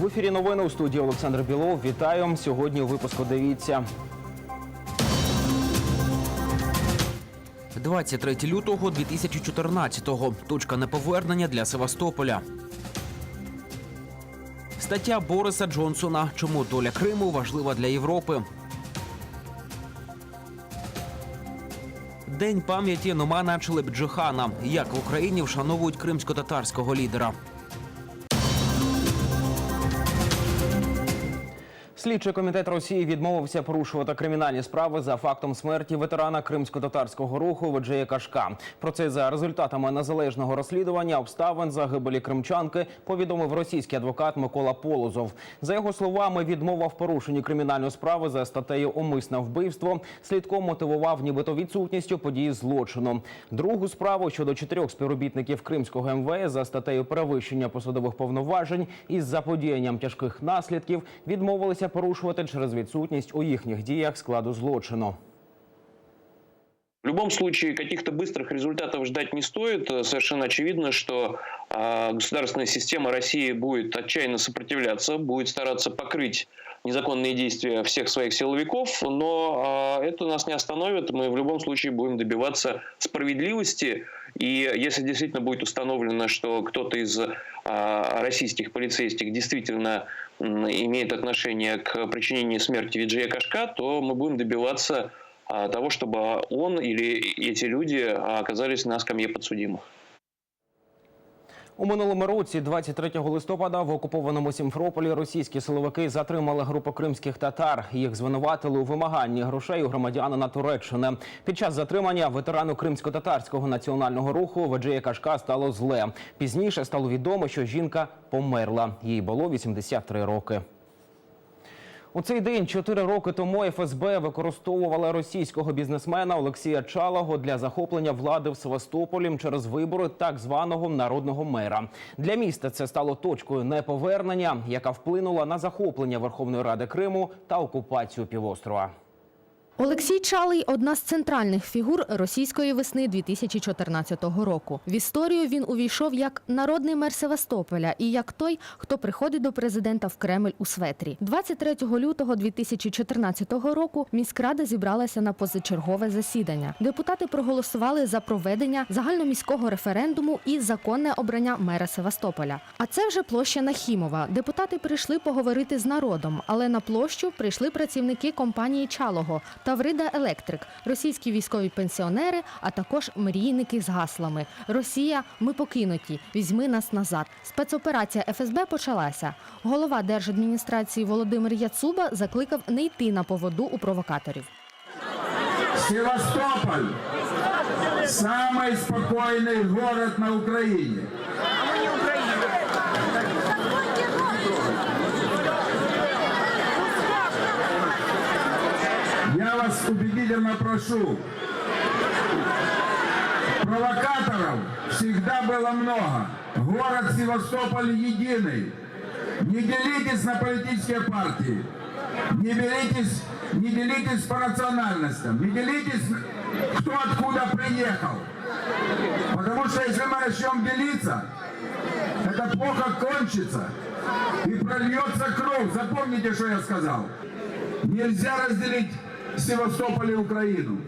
В ефірі новини, у студії Олександр Білов. Вітаю. Сьогодні у випуску дивіться. 23 лютого 2014-го. Точка неповернення для Севастополя. Стаття Бориса Джонсона «Чому доля Криму важлива для Європи». День пам'яті Номана Челебіджихана. Як в Україні вшановують кримсько-татарського лідера. Слідчий комітет Росії відмовився порушувати кримінальні справи за фактом смерті ветерана кримсько-татарського руху Веджея Кашка. Про це за результатами незалежного розслідування обставин загибелі кримчанки повідомив російський адвокат Микола Полозов. За його словами, відмова в порушенні кримінальної справи за статтею «Умисне вбивство» слідком мотивував нібито відсутністю події злочину. Другу справу щодо 4 співробітників кримського МВС за статтею «Перевищення посадових повноважень» із заподіянням тяжких наслідків відмовилися порушувати через відсутність у їхніх діях складу злочину. В любом случае, каких-то быстрых результатов ждать не стоит. Совершенно очевидно, что государственная система России будет отчаянно сопротивляться, будет стараться покрыть незаконные действия всех своих силовиков, но это нас не остановит. Мы в любом случае будем добиваться справедливости. И если действительно будет установлено, что кто-то из российских полицейских действительно имеет отношение к причинению смерти Веджея Кашка, то мы будем добиваться того, чтобы он или эти люди оказались на скамье подсудимых. У минулому році, 23 листопада, в окупованому Сімферополі російські силовики затримали групу кримських татар. Їх звинуватили у вимаганні грошей у громадянина Туреччини. Під час затримання ветерану кримсько-татарського національного руху Веджея Кашка стало зле. Пізніше стало відомо, що жінка померла. Їй було 83 роки. У цей день 4 роки тому ФСБ використовувала російського бізнесмена Олексія Чалого для захоплення влади в Севастополі через вибори так званого народного мера. Для міста це стало точкою неповернення, яка вплинула на захоплення Верховної Ради Криму та окупацію півострова. Олексій Чалий – одна з центральних фігур російської весни 2014 року. В історію він увійшов як народний мер Севастополя і як той, хто приходить до президента в Кремль у светрі. 23 лютого 2014 року міськрада зібралася на позачергове засідання. Депутати проголосували за проведення загальноміського референдуму і законне обрання мера Севастополя. А це вже площа Нахімова. Депутати прийшли поговорити з народом, але на площу прийшли працівники компанії Чалого – Таврида Електрик, російські військові пенсіонери, а також мрійники з гаслами «Росія, ми покинуті, візьми нас назад». Спецоперація ФСБ почалася. Голова держадміністрації Володимир Яцуба закликав не йти на поводу у провокаторів. Севастополь – самый спокойный город на Украине. Я вас убедительно прошу, провокаторов всегда было много. Город Севастополь единый. Не делитесь на политические партии, не делитесь по национальностям, не делитесь, кто откуда приехал. Потому что если мы начнем делиться, это плохо кончится и прольется кровь. Запомните, что я сказал. Нельзя разделить Севастополь і Україну.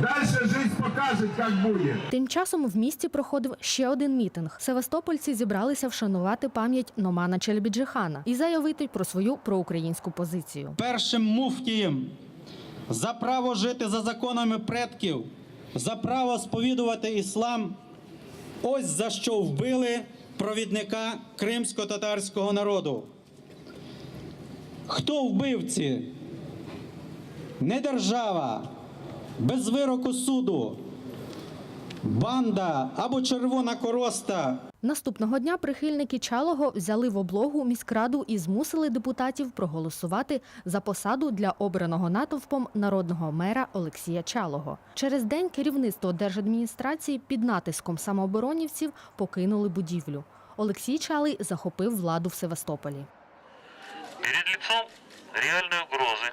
Дальше життя покаже, як буде. Тим часом в місті проходив ще один мітинг. Севастопольці зібралися вшанувати пам'ять Номана Челебіджихана і заявити про свою проукраїнську позицію. Першим муфтієм за право жити за законами предків, за право сповідувати іслам, ось за що вбили провідника кримсько-татарського народу. Хто вбивці? Не держава, без вироку суду, банда або червона короста. Наступного дня прихильники Чалого взяли в облогу міськраду і змусили депутатів проголосувати за посаду для обраного натовпом народного мера Олексія Чалого. Через день керівництво держадміністрації під натиском самооборонівців покинули будівлю. Олексій Чалий захопив владу в Севастополі. Перед лицом реальной угрозы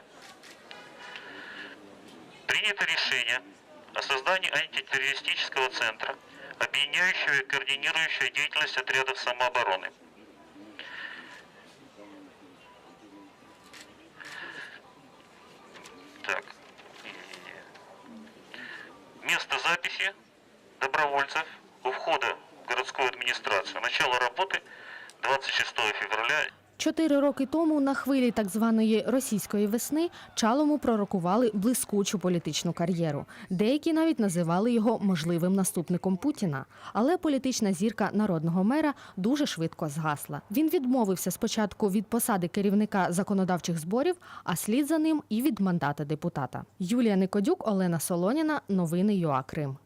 принято решение о создании антитеррористического центра, объединяющего и координирующего деятельность отрядов самообороны. место записи добровольцев у входа в городскую администрацию. Начало работы 26 февраля. 4 роки тому на хвилі так званої російської весни Чалому пророкували блискучу політичну кар'єру. Деякі навіть називали його можливим наступником Путіна. Але політична зірка народного мера дуже швидко згасла. Він відмовився спочатку від посади керівника законодавчих зборів, а слід за ним і від мандата депутата. Юлія Никодюк, Олена Солоніна. Новини ЮА Крим.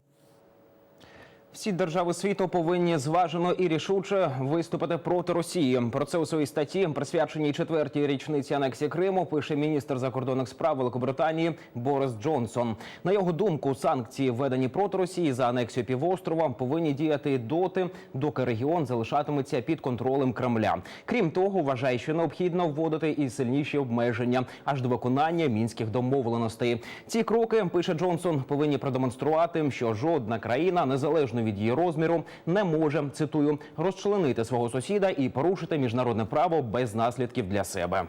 Всі держави світу повинні зважено і рішуче виступити проти Росії. Про це у своїй статті, присвяченій 4-й річниці анексії Криму, пише міністр закордонних справ Великобританії Борис Джонсон. На його думку, санкції, введені проти Росії за анексію півострова, повинні діяти доти, доки регіон залишатиметься під контролем Кремля. Крім того, вважає, що необхідно вводити і сильніші обмеження, аж до виконання мінських домовленостей. Ці кроки, пише Джонсон, повинні продемонструвати, що жодна країна, незалежно від її розміру, не може, цитую, розчленити свого сусіда і порушити міжнародне право без наслідків для себе.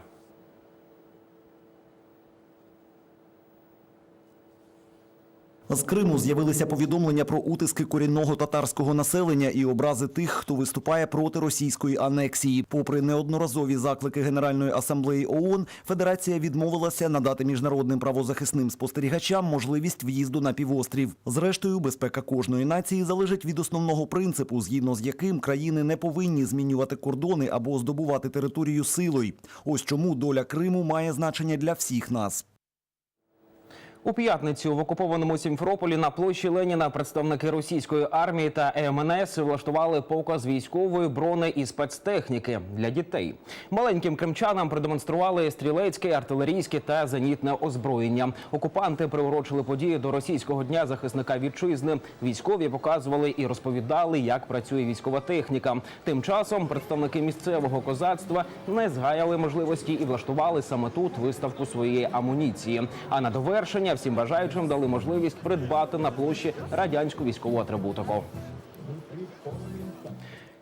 З Криму з'явилися повідомлення про утиски корінного татарського населення і образи тих, хто виступає проти російської анексії. Попри неодноразові заклики Генеральної асамблеї ООН, Федерація відмовилася надати міжнародним правозахисним спостерігачам можливість в'їзду на півострів. Зрештою, безпека кожної нації залежить від основного принципу, згідно з яким країни не повинні змінювати кордони або здобувати територію силою. Ось чому доля Криму має значення для всіх нас. У п'ятницю в окупованому Сімферополі на площі Леніна представники російської армії та МНС влаштували показ військової брони і спецтехніки для дітей. Маленьким кримчанам продемонстрували стрілецьке, артилерійське та зенітне озброєння. Окупанти приурочили події до російського дня захисника вітчизни. Військові показували і розповідали, як працює військова техніка. Тим часом представники місцевого козацтва не згаяли можливості і влаштували саме тут виставку своєї амуніції. А на довершення всім бажаючим дали можливість придбати на площі радянську військову атрибутику.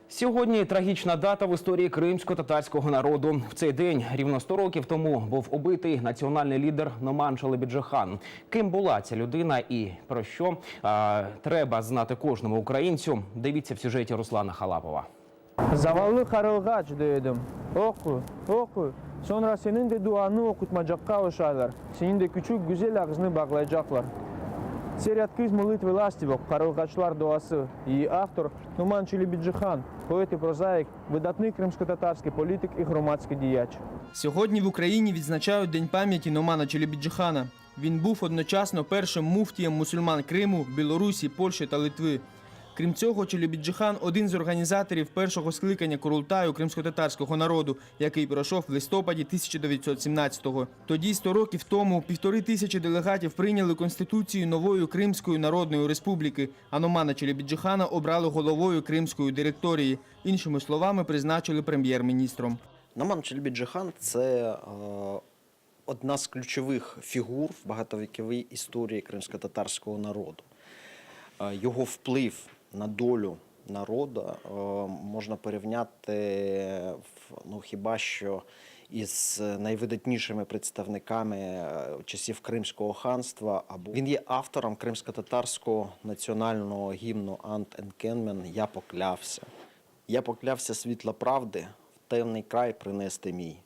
Сьогодні трагічна дата в історії кримсько-татарського народу. В цей день, рівно 100 років тому, був убитий національний лідер Номан Челебіджи-хан. Ким була ця людина і про що треба знати кожному українцю, дивіться в сюжеті Руслана Халапова. Zavallı Karılgaç dedim. Oku, oku. Sonra senin de duanı okutmacakka koşarlar. Senin de küçük güzel ağzını bağlayacaklar. Серед книз молитви ластівок, Карылгачлар дуасы. І автор Номан Челебіджи-хан, поет і прозаїк, видатний кримсько-татарський політик і громадський діяч. Сьогодні в Україні відзначають День пам'яті Номана Челебіджи-хана. Він був одночасно першим муфтієм мусульман Криму, Білорусі, Польщі та Литви. Крім цього, Челебіджи-хан – один з організаторів першого скликання Курултаю кримсько-татарського народу, який пройшов в листопаді 1917-го. Тоді, 100 років тому, 1500 делегатів прийняли Конституцію нової Кримської Народної Республіки, а Номана Челебіджи-хана обрали головою Кримської директорії. Іншими словами, призначили прем'єр-міністром. Номан Челебіджи-хан – це одна з ключових фігур в багатовіковій історії кримсько-татарського народу. Його вплив на долю народу можна порівняти хіба що із найвидатнішими представниками часів Кримського ханства. Він є автором кримсько-татарського національного гімну «Ант Енкенмен» «Я поклявся». «Я поклявся світла правди, в темний край принести мій».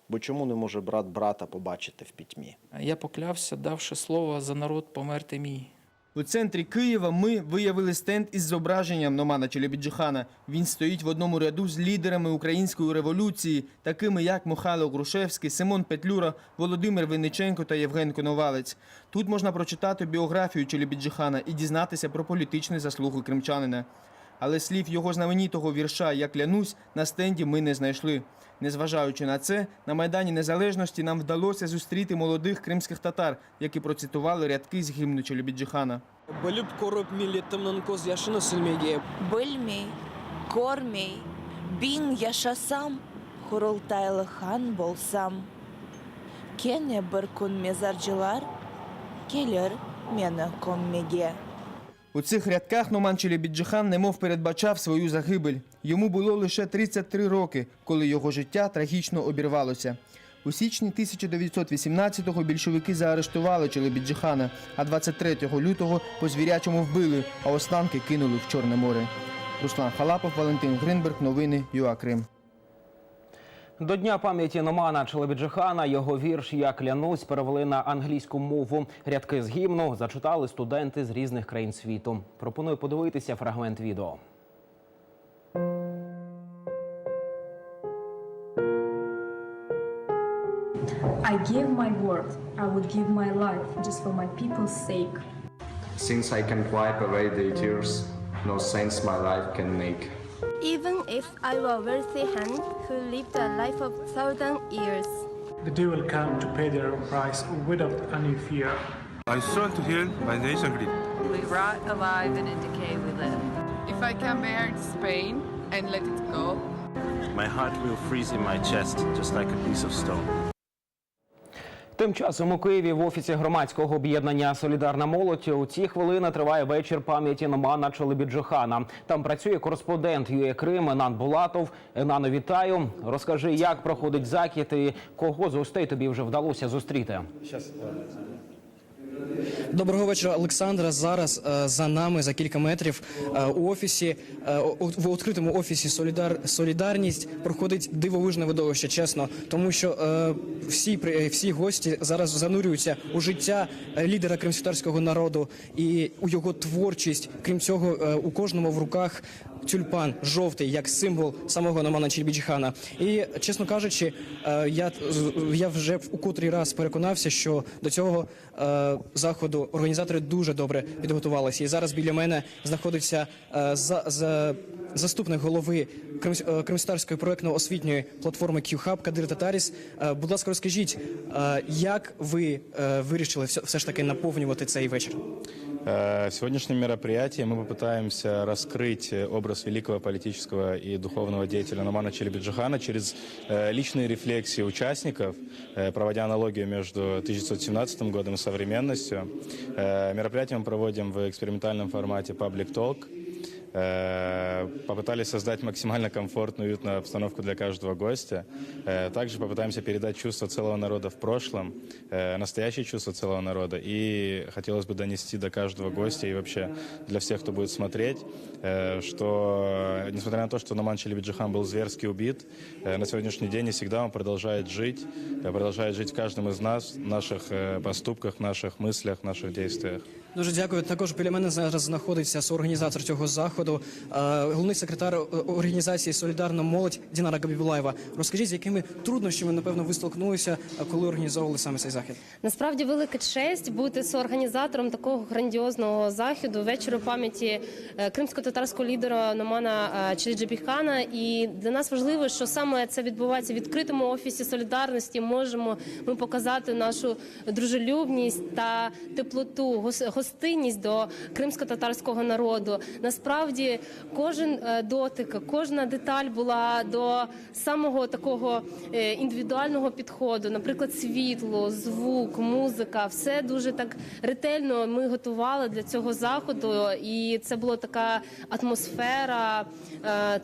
Бо чому не може брат брата побачити в пітьмі? Я поклявся, давши слово за народ померти мій. У центрі Києва ми виявили стенд із зображенням Номана Челебіджи-хана. Він стоїть в одному ряду з лідерами української революції, такими як Михайло Грушевський, Симон Петлюра, Володимир Винниченко та Євген Коновалець. Тут можна прочитати біографію Челебіджи-хана і дізнатися про політичні заслуги кримчанина. Але слів його знаменитого вірша «Я клянусь» на стенді ми не знайшли. Незважаючи на це, на Майдані Незалежності нам вдалося зустріти молодих кримських татар, які процитували рядки з гімну Челебіджи-хана. Біліп корып миллетімнің көз яшыны сілмеге. Білмей, кормей, бин яшасам, Құрылтайлы хан болсам. Кене бір күн мезарчылар, келер мені көммеге. У цих рядках Номан Челебіджи-хан немов передбачав свою загибель. Йому було лише 33 роки, коли його життя трагічно обірвалося. У січні 1918-го більшовики заарештували Челебіджихана, а 23 лютого по звірячому вбили, а останки кинули в Чорне море. Руслан Халапов, Валентин Гринберг, новини ЮА Крим. До Дня пам'яті Номана Челебіджихана його вірш «Я клянусь» перевели на англійську мову. Рядки з гімну зачитали студенти з різних країн світу. Пропоную подивитися фрагмент відео. I gave my word. I would give my life just for my people's sake. Since I can't wipe away their tears, no sense my life can make. Even if I were a wealthy hand who lived a life of 1,000 years. The day will come to pay their price without any fear. I swear to heal my nation greed. We rot alive and in decay we live. If I come here to Spain and let it go, my heart will freeze in my chest just like a piece of stone. Тим часом у Києві в офісі громадського об'єднання «Солідарна молодь» у ці хвилини триває вечір пам'яті Номана Челебіджихана. Там працює кореспондент ЮА Крим Енан Булатов. Енано, вітаю. Розкажи, як проходить захід і кого з гостей тобі вже вдалося зустріти? Доброго вечора, Олександра. Зараз за нами, за кілька метрів, у офісі, в відкритому офісі «Солідарність» проходить дивовижне видовище, чесно. Тому що всі гості зараз занурюються у життя лідера кримськотатарського народу і у його творчість. Крім цього, у кожному в руках тюльпан жовтий, як символ самого Номана Челебіджихана. І, чесно кажучи, я вже у котрий раз переконався, що до цього заходу організатори дуже добре підготувалися. І зараз біля мене знаходиться заступник голови кримськотатарської проєктно-освітньої платформи Q-Hub Кадир Татаріс. Будь ласка, розкажіть, як ви вирішили все ж таки наповнювати цей вечір? В сегодняшнем мероприятии мы попытаемся раскрыть образ великого политического и духовного деятеля Номана Челебиджихана через личные рефлексии участников, проводя аналогию между 1917 годом и современностью. Мероприятие мы проводим в экспериментальном формате Public Talk. Попытались создать максимально комфортную, уютную обстановку для каждого гостя. Также попытаемся передать чувство целого народа в прошлом, настоящее чувство целого народа. И хотелось бы донести до каждого гостя и вообще для всех, кто будет смотреть, что, несмотря на то, что Номан Челебиджихан был зверски убит, на сегодняшний день и всегда он продолжает жить в каждом из нас, в наших поступках, в наших мыслях, в наших действиях. Дуже дякую. Також біля мене зараз знаходиться соорганізатор цього заходу, головний секретар організації «Солідарна молодь» Дінара Габібулаєва. Розкажіть, з якими труднощами, напевно, ви столкнулися, коли організовували саме цей захід? Насправді велика честь бути соорганізатором такого грандіозного заходу, вечору пам'яті кримсько-татарського лідера Номана Челебіджихана. І для нас важливо, що саме це відбувається в відкритому офісі «Солідарності». Можемо ми показати нашу дружелюбність та теплоту, гостинність до кримсько-татарського народу. Насправді, кожен дотик, кожна деталь була до самого такого індивідуального підходу. Наприклад, світло, звук, музика. Все дуже так ретельно ми готували для цього заходу. І це була така атмосфера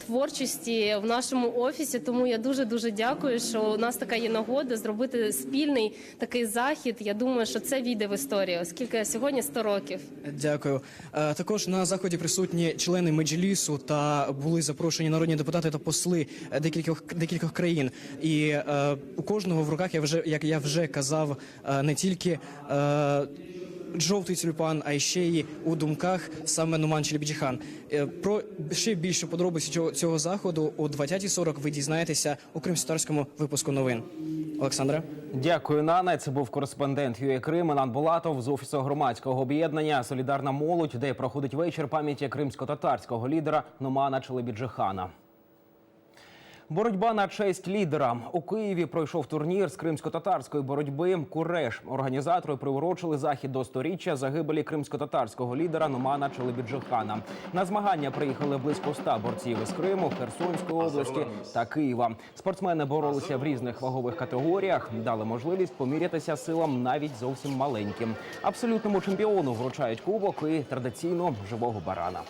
творчості в нашому офісі. Тому я дуже-дуже дякую, що у нас така є нагода зробити спільний такий захід. Я думаю, що це війде в історію, оскільки сьогодні 100 років. Дякую. Також на заході присутні члени Меджлісу та були запрошені народні депутати та посли декількох країн. І у кожного в руках, як я вже казав, не тільки жовтий тюльпан, а ще й у думках саме Номан Челебіджихан. Про ще більше подробиці цього заходу о 20:40 ви дізнаєтеся у кримськотатарському випуску новин. Олександра. Дякую, Нане. Це був кореспондент ЮА Крим Енан Булатов з офісу громадського об'єднання «Солідарна молодь», де проходить вечір пам'яті кримсько-татарського лідера Номана Челебіджихана. Боротьба на честь лідера. У Києві пройшов турнір з кримсько-татарської боротьби «Куреш». Організатори приурочили захід до 100-річчя загибелі кримсько-татарського лідера Номана Челебіджихана. На змагання приїхали близько 100 борців із Криму, Херсонської області та Києва. Спортсмени боролися в різних вагових категоріях, дали можливість помірятися силам навіть зовсім маленьким. Абсолютному чемпіону вручають кубок і традиційно живого барана.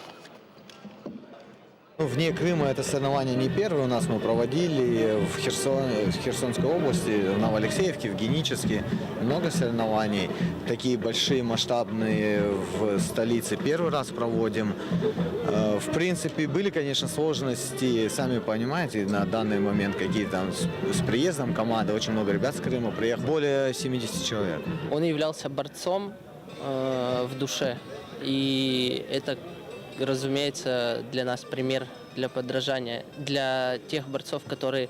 Вне Крыма это соревнование не первое. У нас мы проводили в Херсонской области, в Новоалексеевке, в Геническе. Много соревнований. Такие большие, масштабные в столице первый раз проводим. В принципе, были, конечно, сложности, сами понимаете, на данный момент какие-то с приездом команды. Очень много ребят с Крыма приехало. Более 70 человек. Он являлся борцом в душе. И это, разумеется, для нас пример для подражания, для тех борцов, которые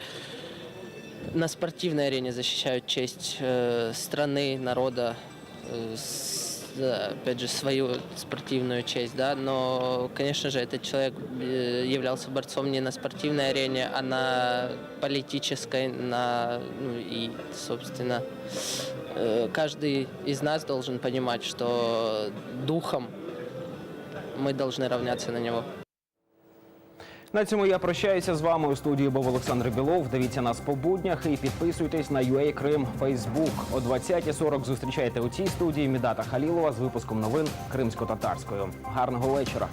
на спортивной арене защищают честь страны, народа, опять же, свою спортивную честь, да, но, конечно же, этот человек являлся борцом не на спортивной арене, а на политической, и, собственно, каждый из нас должен понимать, что духом мы должны равняться на него. На цьому я прощаюся з вами. У студії був Олександр Білов. Дивіться нас по буднях і підписуйтесь на UA Крим Фейсбук. О 20:40 зустрічайте у цій студії Мідата Халілова з випуском новин кримсько-татарською. Гарного вечора.